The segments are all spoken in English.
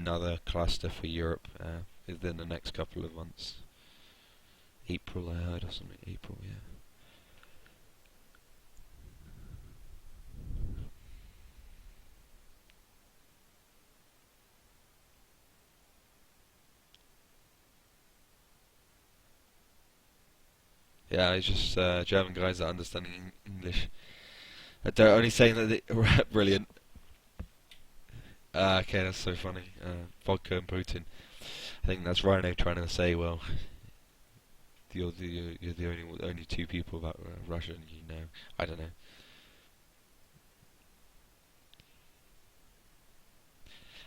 another cluster for Europe within the next couple of months. April, I heard, or something. April, yeah. Yeah, it's just German guys that understand English. They're only saying that they brilliant. Okay, that's so funny. Vodka and Putin. I think that's Rhino trying to say, well, you're the only two people about Russia, and you know. I don't know.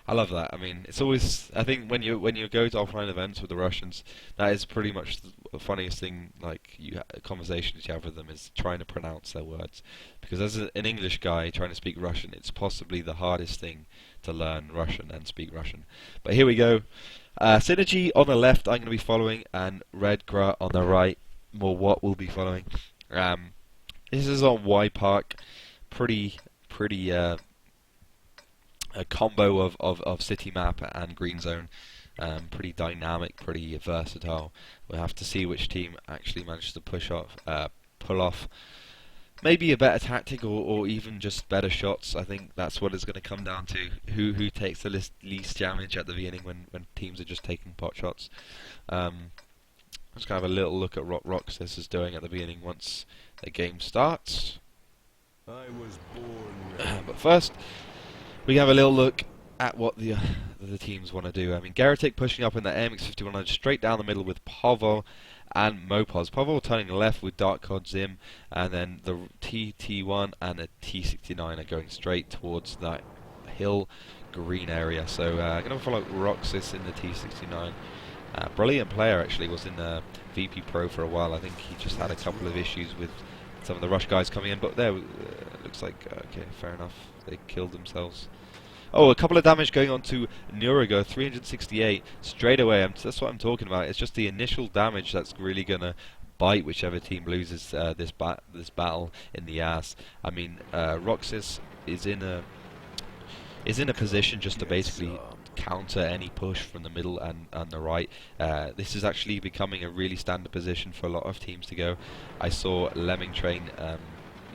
I love that. I mean, it's always. I think when you go to offline events with the Russians, that is pretty much the funniest thing. Like conversations you have with them is trying to pronounce their words, because as an English guy trying to speak Russian, it's possibly the hardest thing to learn Russian and speak Russian. But here we go. Synergy on the left, I'm going to be following, and RED GRAD on the right. More what will be following. This is on Y Park. Pretty. A combo of city map and green zone. Pretty dynamic, pretty versatile. We'll have to see which team actually manages to pull off maybe a better tactic, or even just better shots. I think that's what it's going to come down to. Who takes the least damage at the beginning when teams are just taking pot shots. Let's have a little look at what Roxas is doing at the beginning once the game starts. I was born But first, we have a little look at what the teams want to do. I mean, Geratik pushing up in the AMX-5100 straight down the middle with Povo and Mopos. Povo turning left with Dark Cod Zim, and then the TT1 and the T69 are going straight towards that hill green area. So I'm going to follow Roxas in the T69. Brilliant player, actually, was in VP Pro for a while. I think he just had a couple of issues with some of the Rush guys coming in, but there looks like, okay, fair enough. They killed themselves. Oh, a couple of damage going on to Nurigo, 368 straight away. That's what I'm talking about. It's just the initial damage that's really gonna bite whichever team loses this battle in the ass. I mean, Roxas is in a position just to basically counter any push from the middle and the right. This is actually becoming a really standard position for a lot of teams to go. I saw Lemming Train.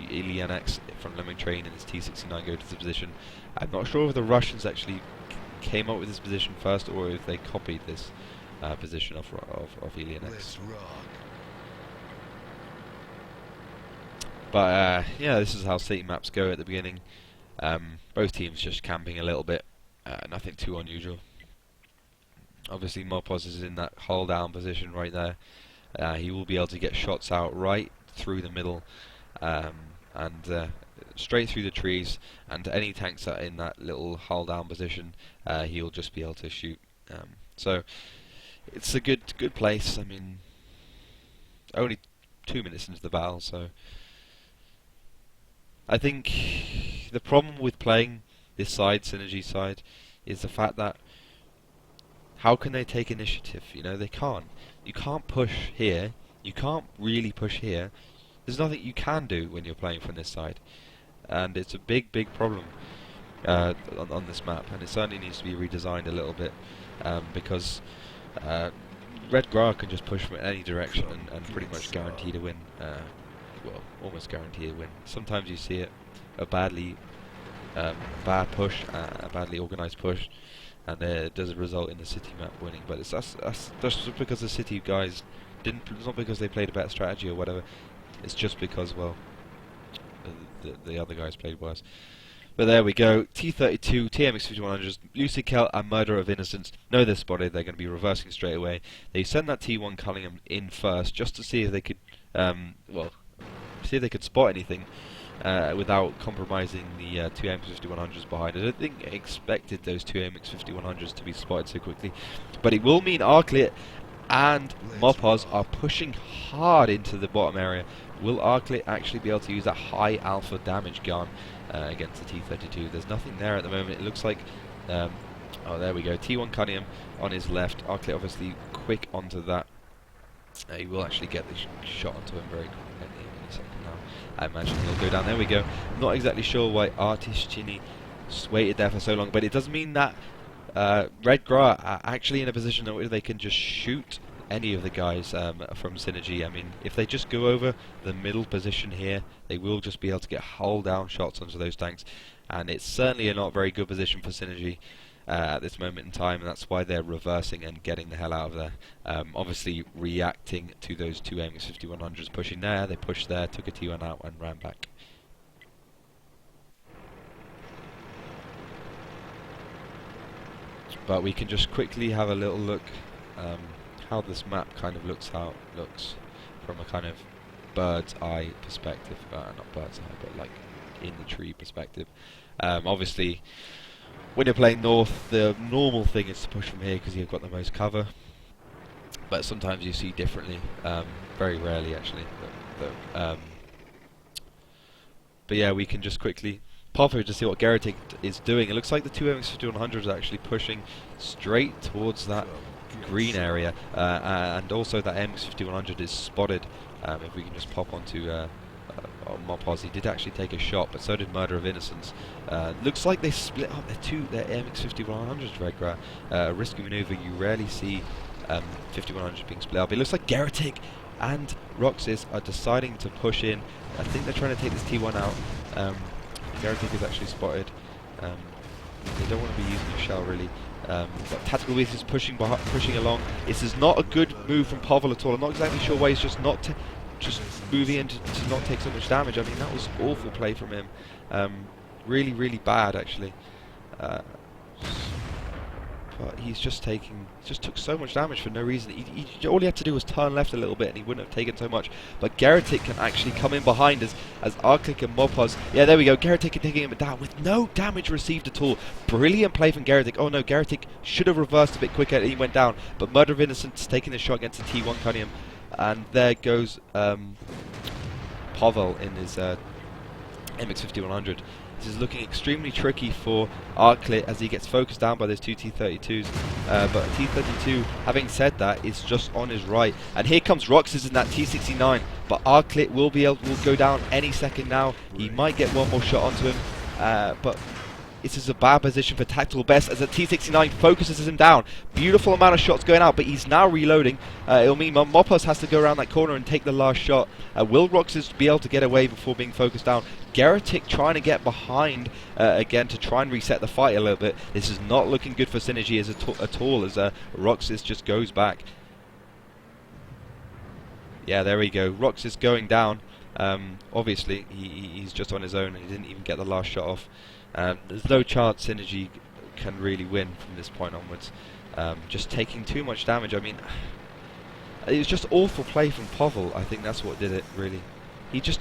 Ilianex from Lemming Train and his T69 go to this position. I'm not sure if the Russians actually came up with this position first, or if they copied this position of Ilianex. But yeah, this is how city maps go at the beginning. Both teams just camping a little bit. Nothing too unusual. Obviously, Mopos is in that hull down position right there. He will be able to get shots out right through the middle. And straight through the trees, and any tanks that are in that little hull down position, he'll just be able to shoot. So it's a good place. I mean, only 2 minutes into the battle, so I think the problem with playing this side, Synergy side, is the fact that how can they take initiative? You know, they can't. You can't push here. You can't really push here. There's nothing you can do when you're playing from this side, and it's a big problem on this map, and it certainly needs to be redesigned a little bit, because RED GRAD can just push from any direction and pretty much guarantee to win. Well, almost guarantee to win. Sometimes you see it a bad push, a badly organised push, and it does result in the city map winning. But that's just because the city guys didn't. It's not because they played a better strategy or whatever. It's just because, well, the other guys played worse. But there we go. T32, TMX-5100s, Lucid Kel and Murder of Innocents know they're spotted. They're going to be reversing straight away. They send that T1 Cunningham in first just to see if they could, see if they could spot anything without compromising the two MX-5100s behind. I don't think I expected those two MX-5100s to be spotted so quickly. But it will mean Arclit and Mopos are pushing hard into the bottom area. Will Arclit actually be able to use that high alpha damage gun against the T32? There's nothing there at the moment. It looks like, oh, there we go. T1 Cunningham on his left. Arclit obviously quick onto that. He will actually get the shot onto him very quickly in a second now. I imagine he'll go down. There we go. I'm not exactly sure why Artishchini waited there for so long, but it does mean that Red GRA are actually in a position where they can just shoot any of the guys from Synergy. I mean, if they just go over the middle position here, they will just be able to get hull down shots onto those tanks, and it's certainly a not very good position for Synergy at this moment in time, and that's why they're reversing and getting the hell out of there. Obviously reacting to those two MX-5100s pushing there, they pushed there, took a T1 out and ran back. But we can just quickly have a little look how this map kind of looks from a kind of bird's eye perspective. Not bird's eye, but like in the tree perspective. Obviously, when you're playing north, the normal thing is to push from here because you've got the most cover. But sometimes you see differently. Very rarely, actually. But yeah, we can just quickly pop over to see what Garrick is doing. It looks like the two MX-5100s are actually pushing straight towards that green area, and also that MX-5100 is spotted. If we can just pop onto Mopos, he did actually take a shot, but so did Murder of Innocence. Looks like they split up their MX-5100s, Red GRA. Risky maneuver, you rarely see 5100s being split up. It looks like Garrick and Roxas are deciding to push in. I think they're trying to take this T1 out. Garrick is actually spotted. They don't want to be using a shell really. But Tactical Beast is pushing along. This is not a good move from Pavel at all. I'm not exactly sure why he's just moving in to not take so much damage. I mean, that was awful play from him. Really, really bad actually. But he's just took so much damage for no reason. All he had to do was turn left a little bit and he wouldn't have taken so much. But Garrick can actually come in behind as Arclick and Mopos. Yeah, there we go. Garrick taking him down with no damage received at all. Brilliant play from Garrick. Oh no, Garrick should have reversed a bit quicker and he went down. But Murder of Innocence taking the shot against the T1 Cunningham. And there goes Pavel in his MX-5100. This is looking extremely tricky for Arclick as he gets focused down by those two T-32s. But T-32, having said that, is just on his right. And here comes Roxas in that T-69. But Arclick will go down any second now. He might get one more shot onto him. But this is a bad position for Tactical Best as the T-69 focuses him down. Beautiful amount of shots going out, but he's now reloading. It'll mean Mopos has to go around that corner and take the last shot. Will Roxas be able to get away before being focused down? Garrick trying to get behind again to try and reset the fight a little bit. This is not looking good for Synergy at all as Roxas just goes back. Yeah, there we go. Roxas going down. Obviously, he's just on his own and he didn't even get the last shot off. There's no chance Synergy can really win from this point onwards. Just taking too much damage. I mean, it was just awful play from Pavel. I think that's what did it, really. He took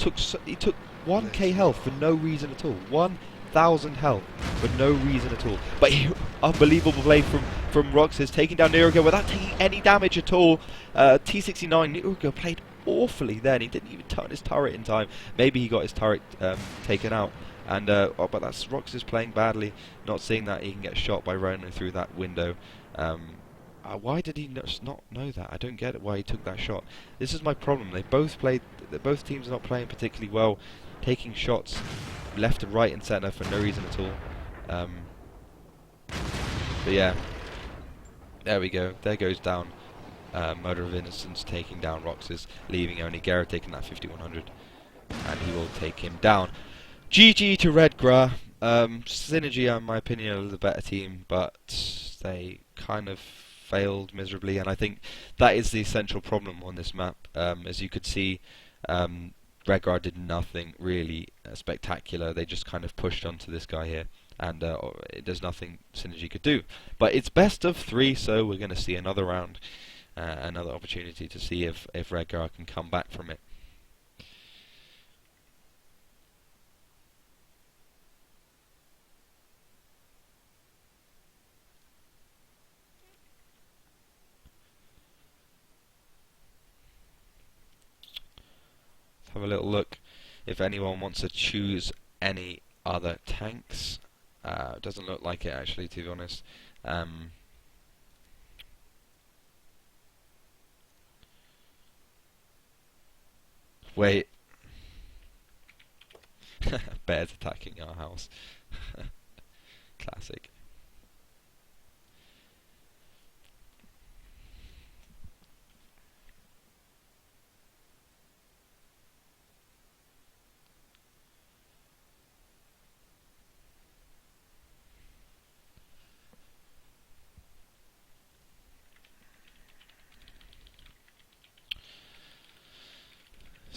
1k health for no reason at all. 1,000 health for no reason at all. But unbelievable play from Roxas, taking down Niruga without taking any damage at all. T69, Niruga played awfully then. He didn't even turn his turret in time. Maybe he got his turret taken out. And but that's Roxas playing badly, not seeing that he can get shot by running through that window. Why did he not know that? I don't get it why he took that shot. This is my problem. Both teams are not playing particularly well, taking shots left and right and centre for no reason at all. But yeah, there we go. There goes down Murder of Innocence taking down Roxas, leaving only Garrett taking that 5100, and he will take him down. GG to Red GRA. Synergy, in my opinion, are the better team, but they kind of failed miserably, and I think that is the essential problem on this map. As you could see, Red GRA did nothing really spectacular. They just kind of pushed onto this guy here, and there's nothing Synergy could do. But it's best of 3, so we're going to see another round, another opportunity to see if Red GRA can come back from it. Have a little look if anyone wants to choose any other tanks. Doesn't look like it actually, to be honest. Wait. Bears attacking our house. Classic.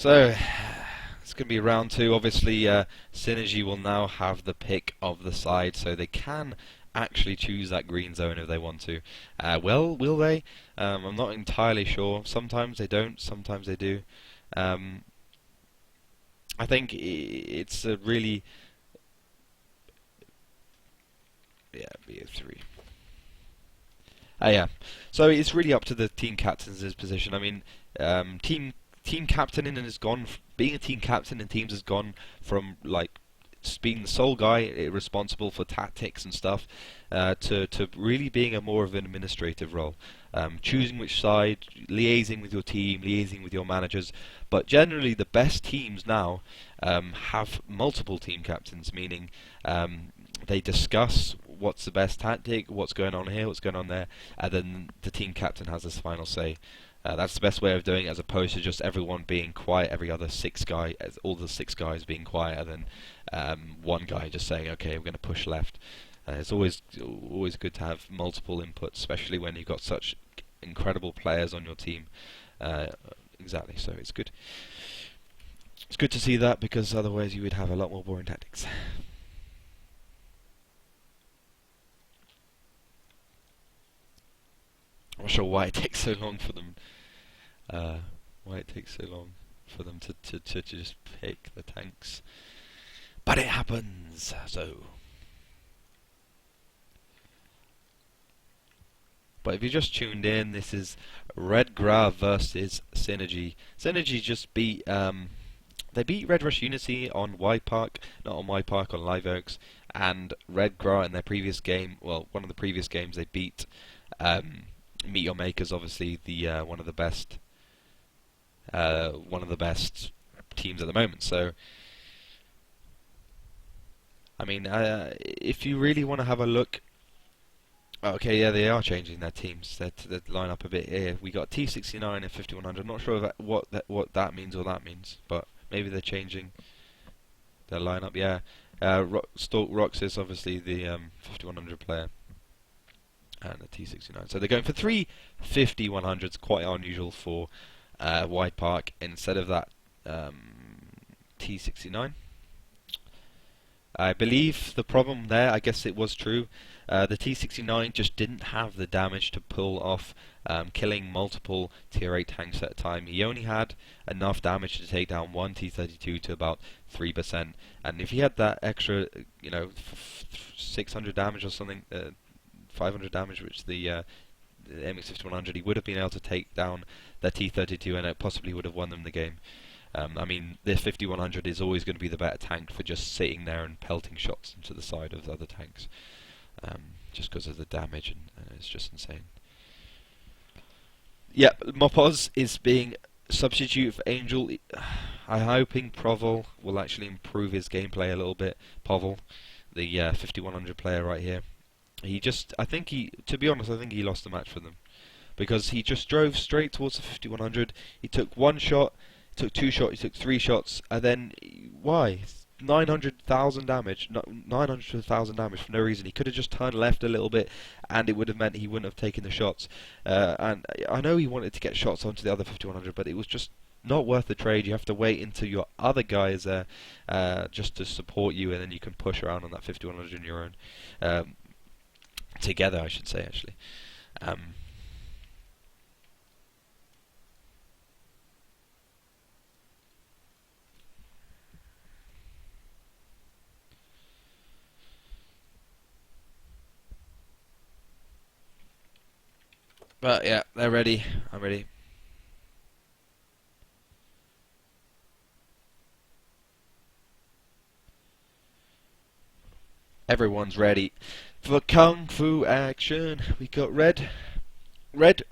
So it's going to be round 2. Obviously, Synergy will now have the pick of the side, so they can actually choose that green zone if they want to. Well, will they? I'm not entirely sure. Sometimes they don't, sometimes they do. I think it's a really... Yeah, VIII. Yeah. So it's really up to the team captain's position. I mean, team captaining has gone. Being a team captain in teams has gone from like being the sole guy responsible for tactics and stuff to really being a more of an administrative role, choosing which side, liaising with your team, liaising with your managers. But generally, the best teams now have multiple team captains, meaning they discuss what's the best tactic, what's going on here, what's going on there, and then the team captain has this final say. That's the best way of doing it, as opposed to just everyone being quiet, all the 6 guys being quiet, and then one guy just saying, "Okay, we're going to push left." It's always good to have multiple inputs, especially when you've got such incredible players on your team. Exactly, so it's good. It's good to see that, because otherwise you would have a lot more boring tactics. I'm not sure why it takes so long for them. To just pick the tanks, but it happens. So, but if you just tuned in, this is Red GRAD versus Synergy. Synergy just beat they beat Red Rush Unity on Y Park, not on Y Park, on Live Oaks, and Red GRAD in their previous game. Well, one of the previous games they beat. Meet Your Makers, obviously one of the best teams at the moment. So, I mean, if you really want to have a look, okay, yeah, they are changing their teams. They line up a bit here. We got T69 and 5100. I'm not sure what that means or that means, but maybe they're changing their lineup. Yeah, Stalk Roxas, obviously the 5100 player. And the T69. So they're going for 3 50-100s, quite unusual for Y Park, instead of that T69. I believe the problem there, I guess it was true, the T69 just didn't have the damage to pull off killing multiple tier 8 tanks at a time. He only had enough damage to take down one T32 to about 3%, and if he had that extra, 600 damage or something, 500 damage, which the MX5100, he would have been able to take down their T32, and it possibly would have won them the game. I mean, the 5100 is always going to be the better tank for just sitting there and pelting shots into the side of the other tanks, just because of the damage, and it's just insane. Yep, Mopos is being substitute for Angel. I'm hoping Provel will actually improve his gameplay a little bit. Provel, the 5100 player right here. To be honest, I think he lost the match for them, because he just drove straight towards the 5100. He took 1 shot, took 2 shots, he took 3 shots, and then why? 900,000 damage, 900,000 damage for no reason. He could have just turned left a little bit, and it would have meant he wouldn't have taken the shots. And I know he wanted to get shots onto the other 5100, but it was just not worth the trade. You have to wait until your other guy is there just to support you, and then you can push around on that 5100 on your own. Together, I should say, actually. But yeah, they're ready. I'm ready. Everyone's ready for Kung Fu action. We got Red GRAD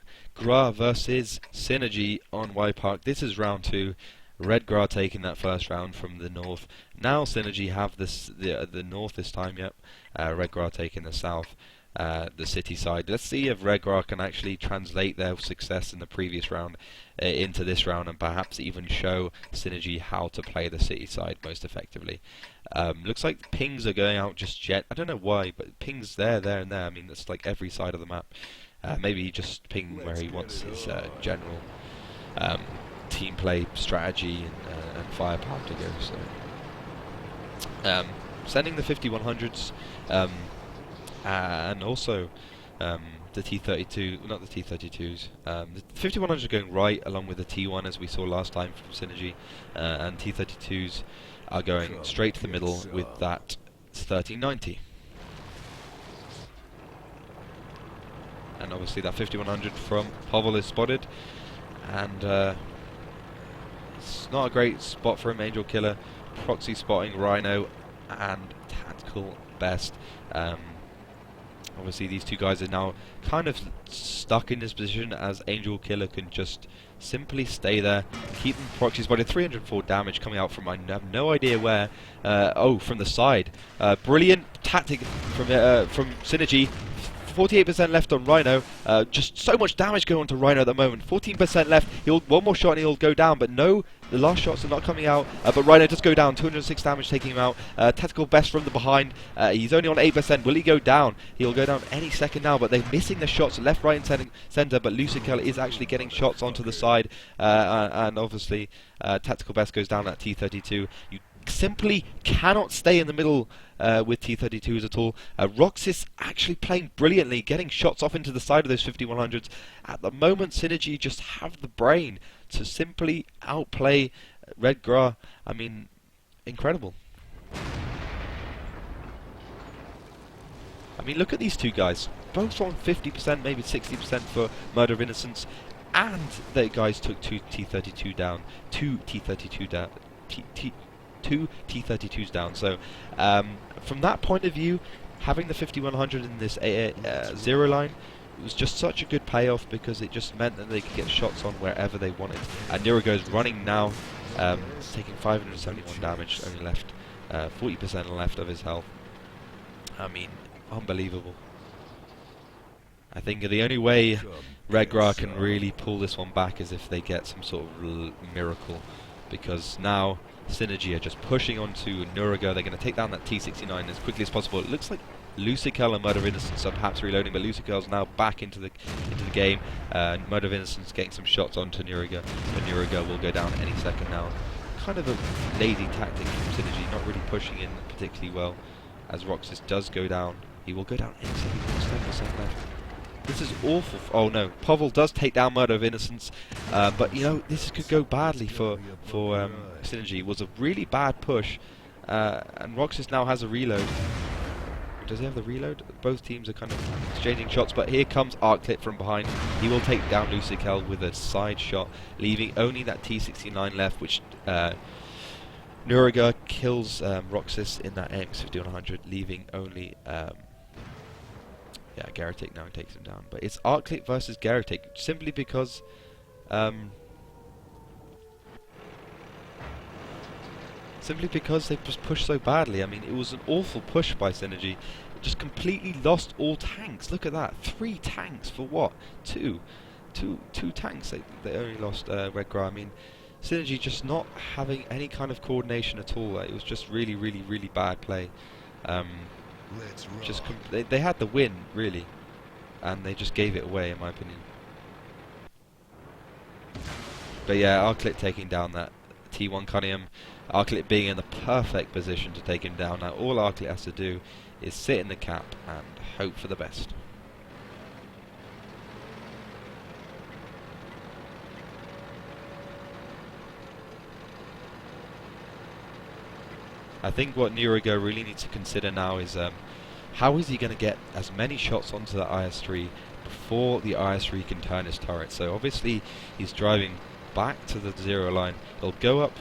versus Synergy on Y Park. This is round 2. Red GRAD taking that first round from the north. Now Synergy have the north this time. Yep. Red GRAD taking the south, the city side. Let's see if Red GRAD can actually translate their success in the previous round into this round, and perhaps even show Synergy how to play the city side most effectively. Looks like pings are going out just yet. I don't know why, but pings there, and there. I mean, that's like every side of the map. Maybe just ping where he wants his general. team play, strategy, and firepower to go. So sending the 5100s and also the T32, not the T32s. The 5100s are going right along with the T1 as we saw last time from Synergy, and T32s are going straight to the middle with that 1390. And obviously that 5100 from Povell is spotted, and it's not a great spot for him. Angel Killer, proxy spotting Rhino, and tactical best. Obviously these two guys are now kind of stuck in this position, as Angel Killer can just simply stay there, keep them proxy spotted. 304 damage coming out from, I have no idea where, oh, from the side. Brilliant tactic from Synergy. 48% left on Rhino. Just so much damage going on to Rhino at the moment. 14% left. He'll one more shot and he'll go down, but no, the last shots are not coming out. But Rhino does go down. 206 damage taking him out. Tactical best from the behind. He's only on 8%. Will he go down? He'll go down any second now, but they're missing the shots left, right, and centre. But Lucikel is actually getting shots onto the side, and obviously tactical best goes down at T32. You simply cannot stay in the middle with T32s at all. Roxas actually playing brilliantly, getting shots off into the side of those 5100s. At the moment, Synergy just have the brain to simply outplay Red Gra. I mean, incredible. I mean, look at these two guys. Both on 50%, maybe 60% for Murder of Innocence, and the guys took two T32s down. Two T32s down. So from that point of view, having the 5100 in this zero line was just such a good payoff, because it just meant that they could get shots on wherever they wanted. And Nirago's running now, taking 571 damage, only left 40% left of his health. I mean, unbelievable. I think the only way Red Gra can really pull this one back is if they get some sort of miracle, because now Synergy are just pushing onto Nurago. They're going to take down that T69 as quickly as possible. It looks like Lucikel and Murder of Innocence are perhaps reloading, but Lucikel's now back into the game. Murder of Innocence getting some shots onto Nurago, and Nurago will go down any second now. Kind of a lazy tactic from Synergy, not really pushing in particularly well. As Roxas does go down, he will go down any second. 10% left. This is awful. Oh no, Povell does take down Murder of Innocence, but you know, this could go badly for Synergy. It was a really bad push, and Roxas now has a reload. Does he have the reload? Both teams are kind of exchanging shots, but here comes Arclit from behind. He will take down Lucikel with a side shot, leaving only that T69 left, which Nuraga kills Roxas in that AX5100, leaving only yeah, Garatic now takes him down. But it's Arclit versus Garatic, simply because they just pushed so badly. I mean, it was an awful push by Synergy. Just completely lost all tanks. Look at that. 3 tanks for what? Two tanks. They only lost Red Gra. I mean, Synergy just not having any kind of coordination at all. It was just really, really, really bad play. Just they had the win, really, and they just gave it away, in my opinion. But yeah, Arclit taking down that T1 Cunningham. Arclit being in the perfect position to take him down. Now all Arclit has to do is sit in the cap and hope for the best. I think what Nurago really needs to consider now is how is he going to get as many shots onto the IS-3 before the IS-3 can turn his turret. So obviously he's driving back to the zero line. He'll go up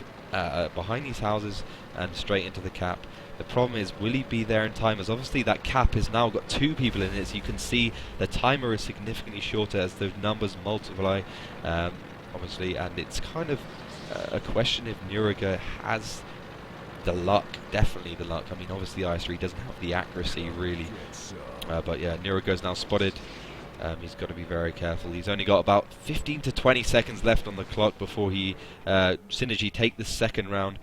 behind these houses and straight into the cap. The problem is, will he be there in time? As obviously that cap has now got 2 people in it, so you can see the timer is significantly shorter as those numbers multiply, obviously, and it's kind of a question if Nurago has the luck, definitely the luck. I mean, obviously IS-3 doesn't have the accuracy really, but yeah, Nurago's now spotted. He's got to be very careful. He's only got about 15 to 20 seconds left on the clock before he Synergy take the second round.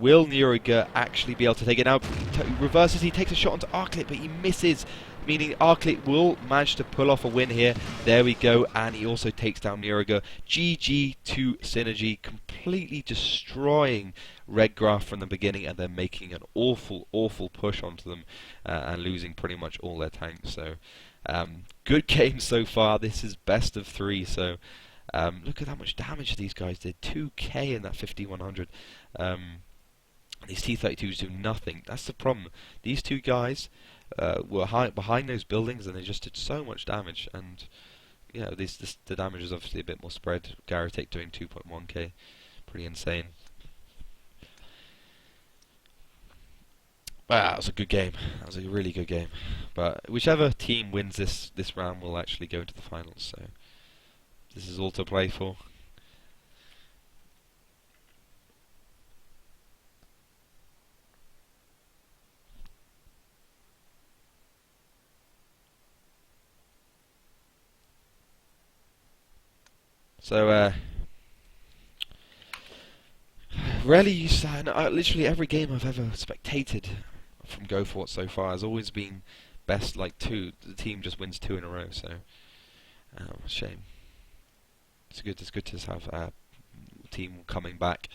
Will Nurago actually be able to take it out? He reverses, he takes a shot onto Arclit, but he misses. meaning Arclick will manage to pull off a win here. There we go, and he also takes down Nuriga. GG to Synergy, completely destroying Red Graph from the beginning and then making an awful, awful push onto them and losing pretty much all their tanks. So, good game so far. This is best of 3, so look at how much damage these guys did. 2k in that 5100. These T-32s do nothing. That's the problem. These two guys were behind those buildings and they just did so much damage. And you know, the damage is obviously a bit more spread. Garrotek doing 2.1k, pretty insane. Wow, that was a good game. That was a really good game. But whichever team wins this round will actually go to the finals. So this is all to play for. So, rarely literally every game I've ever spectated from Go4WoT so far has always been best like 2. The team just wins 2 in a row, so shame. It's good to have a team coming back,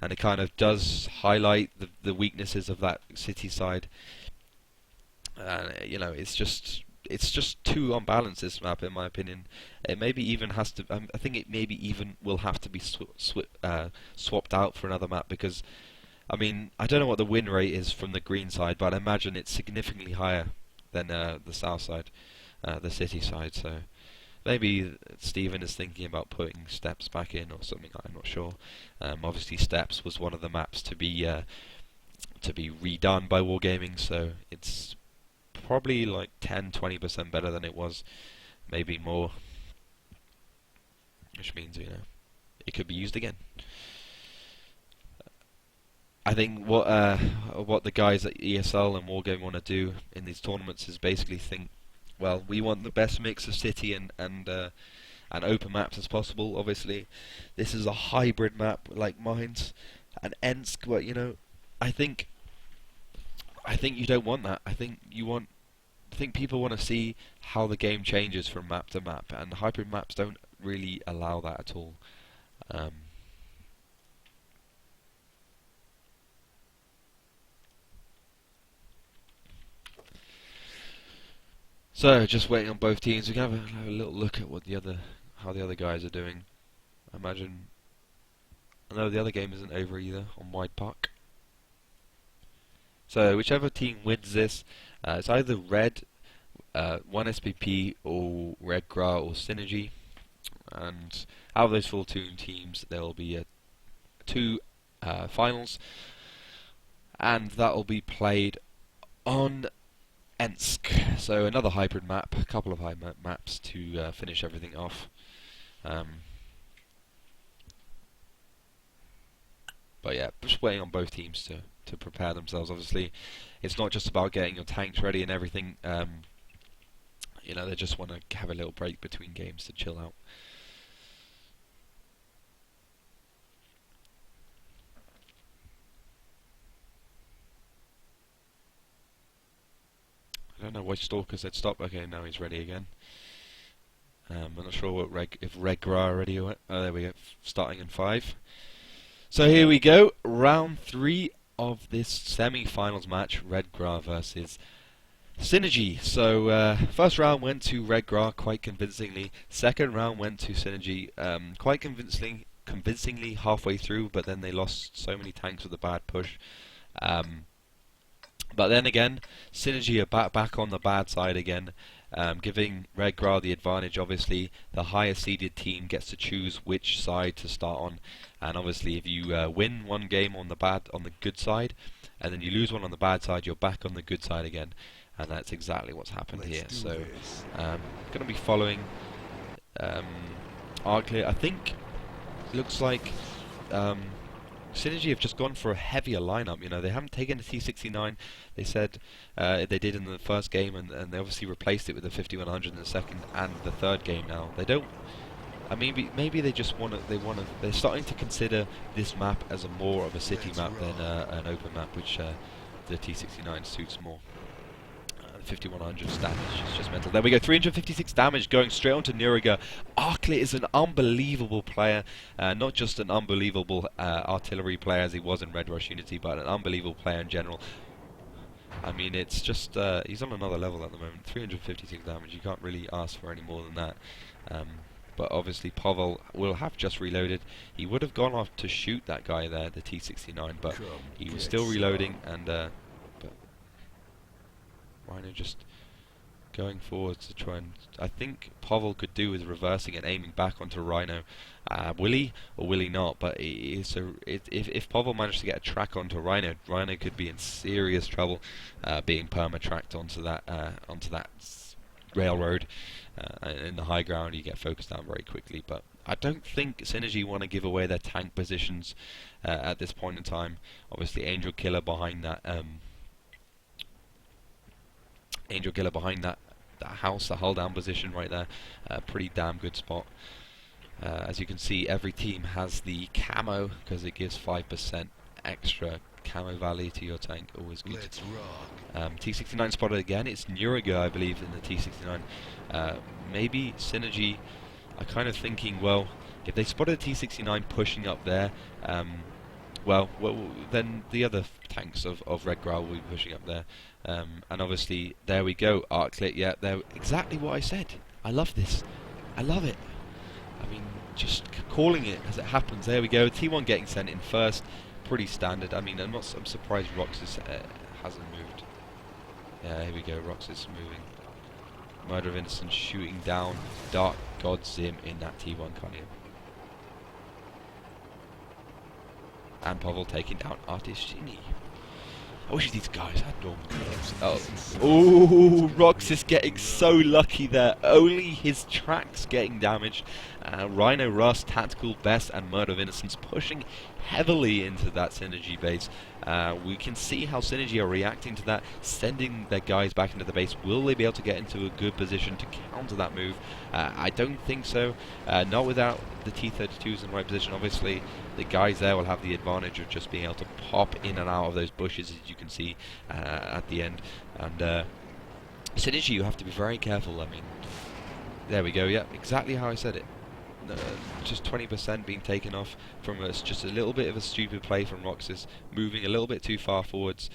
and it kind of does highlight the weaknesses of that City side. You know, it's just too unbalanced, this map, in my opinion. It maybe even has to. I think it maybe even will have to be swapped out for another map, because I mean, I don't know what the win rate is from the green side, but I imagine it's significantly higher than the south side, the City side. So maybe Steven is thinking about putting Steps back in or something. I'm not sure. Obviously, Steps was one of the maps to be redone by Wargaming, so it's probably like 10-20% better than it was, maybe more, which means, you know, it could be used again. I think what the guys at ESL and Wargaming want to do in these tournaments is basically think, well, we want the best mix of City and open maps as possible. Obviously, this is a hybrid map like Mines and Ensk, but you know, I think you don't want that. I think people want to see how the game changes from map to map, and hybrid maps don't really allow that at all. So, just waiting on both teams. We can have a little look at how the other guys are doing. I imagine. I know the other game isn't over either on Wide Park. So, whichever team wins this, it's either Red, 1 SPP, or Red GRAD or Synergy. And out of those 4 teams, there will be 2 finals, and that will be played on Ensk. So another hybrid map, a couple of hybrid maps to finish everything off. But yeah, just waiting on both teams to prepare themselves. Obviously, it's not just about getting your tanks ready and everything. You know, they just want to have a little break between games to chill out. I don't know why Stalker said stop. Okay, now he's ready again. I'm not sure if Red GRAD are ready. Oh, there we go. Starting in 5. So here we go. Round 3 of this semi-finals match. Red GRAD versus Synergy. So first round went to Red GRAD quite convincingly. Second round went to Synergy quite convincingly halfway through, but then they lost so many tanks with a bad push. But then again, Synergy are back on the bad side again, giving Red GRAD the advantage. Obviously, the higher seeded team gets to choose which side to start on, and obviously, if you win one game on the good side, and then you lose one on the bad side, you're back on the good side again, and that's exactly what's happened here. So, going to be following Arclick. I think it looks like Synergy have just gone for a heavier lineup. You know, they haven't taken the T69. They said they did in the first game, and they obviously replaced it with the 5100 in the second and the third game. Now they don't. I mean, maybe they just want to. They're starting to consider this map as more of a city map than an open map, which the T69 suits more. 5100 damage. It's just mental. There we go. 356 damage going straight onto Nuriga. Arklit is an unbelievable player. Not just an unbelievable artillery player as he was in Red Rush Unity, but an unbelievable player in general. I mean, it's just, he's on another level at the moment. 356 damage. You can't really ask for any more than that. But obviously Pavel will have just reloaded. He would have gone off to shoot that guy there, the T-69, but he was still reloading, and but Rhino just going forward to try and... I think Pavel could do with reversing and aiming back onto Rhino. Will he or will he not? But if Pavel managed to get a track onto Rhino, Rhino could be in serious trouble being perma-tracked onto that railroad. In the high ground, you get focused down very quickly. But I don't think Synergy want to give away their tank positions at this point in time. Obviously, Angel Killer behind that house, the hull down position right there. Pretty damn good spot. As you can see, every team has the camo because it gives 5% extra camo value to your tank. Always good. Let's rock. T-69 spotted again. It's Nuriga, I believe, in the T-69. Maybe Synergy are kind of thinking, well, if they spotted a T-69 pushing up there, well, then the other tanks of Red Grad will be pushing up there. And obviously, there we go, Arklit. Yeah, they're exactly what I said. I love this. I love it. I mean, just calling it as it happens. There we go. T1 getting sent in first. Pretty standard. I mean, I'm surprised Roxas hasn't moved. Yeah, here we go. Roxas moving. Murder of Innocence shooting down Dark God Zim in that T1 Cunningham. And Pavel taking down Artistini. I wish these guys had normal colours. Oh, Roxas getting so lucky there. Only his tracks getting damaged. Rhino Rust, Tactical Best, and Murder of Innocence pushing heavily into that Synergy base. We can see how Synergy are reacting to that, sending their guys back into the base. Will they be able to get into a good position to counter that move? I don't think so. Not without the T-32s in the right position. Obviously, the guys there will have the advantage of just being able to pop in and out of those bushes, as you can see at the end. And Synergy, you have to be very careful. I mean, there we go. Yeah, exactly how I said it. Just 20% being taken off from us. Just a little bit of a stupid play from Roxas, moving a little bit too far forwards.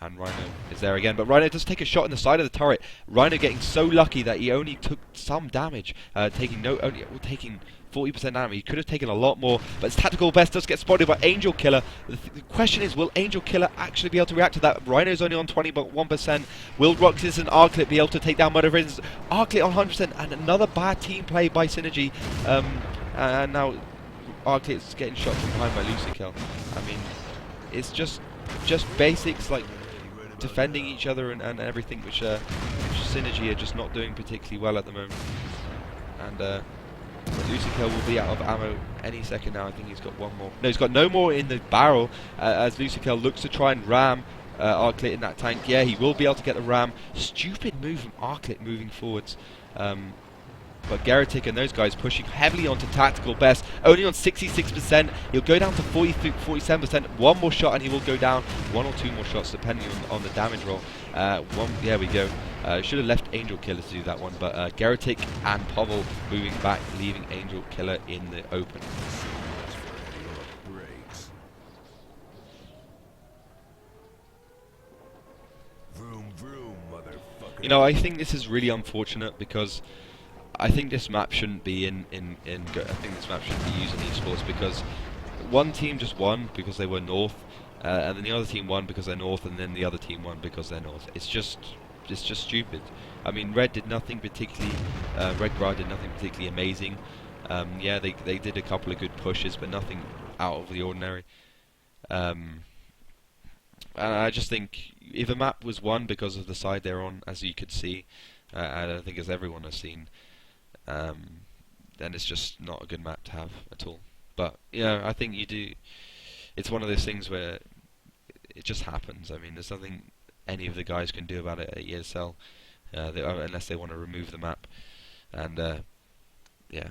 And Rhino is there again, but Rhino does take a shot in the side of the turret. Rhino getting so lucky that he only took some damage, taking 40% damage. He could have taken a lot more, but his Tactical Best does get spotted by Angel Killer. The question is, will Angel Killer actually be able to react to that? Rhino's only on 21%. Will Roxas and Arklit be able to take down Murder of Innocence? Arklit on 100%, and another bad team play by Synergy. And now Arklit's getting shot from behind by Lucikill. I mean, it's just basics like defending each other and everything, which Synergy are just not doing particularly well at the moment. And Lucikill will be out of ammo any second now. I think he's got one more. No, he's got no more in the barrel as Lucikill looks to try and ram Arklit in that tank. Yeah, he will be able to get the ram. Stupid move from Arklit moving forwards. But Geratic and those guys pushing heavily onto Tactical Best, only on 66%. He'll go down to 47%. One more shot and he will go down. One or two more shots depending on the damage roll. There we go. Should have left Angel Killer to do that one, but Geratic and Pavel moving back, leaving Angel Killer in the open. You know, I think this is really unfortunate because I think this map shouldn't be I think this map shouldn't be used in esports because one team just won because they were north, and then the other team won because they're north, and then the other team won because they're north. It's just stupid. I mean, Red did nothing particularly. Red Grad did nothing particularly amazing. Yeah, they did a couple of good pushes, but nothing out of the ordinary. And I just think if a map was won because of the side they're on, as you could see, and I think as everyone has seen, then it's just not a good map to have at all. But yeah, I think you do. It's one of those things where it just happens. I mean, there's nothing any of the guys can do about it at ESL, unless they want to remove the map. And yeah.